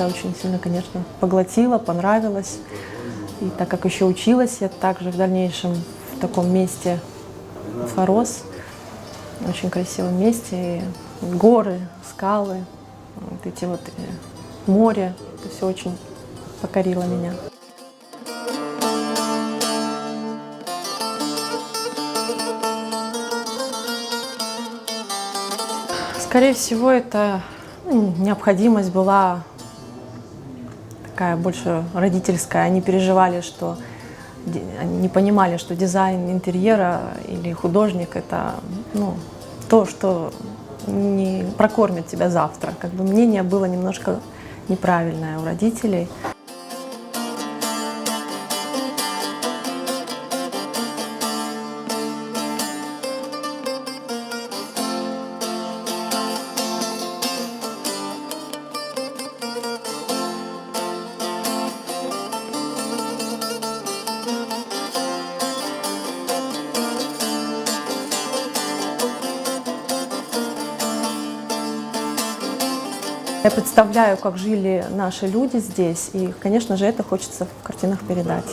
это очень сильно, конечно, поглотило, понравилось. И так как еще училась я также в дальнейшем в таком месте, Фарос, очень красивом месте, и горы, скалы, вот эти вот море, это все очень покорило меня. Скорее всего, это необходимость была такая больше родительская. Они переживали, что они не понимали, что дизайн интерьера или художник — это то, что не прокормит тебя завтра. Как бы мнение было немножко неправильное у родителей. Я представляю, как жили наши люди здесь, и, конечно же, это хочется в картинах передать.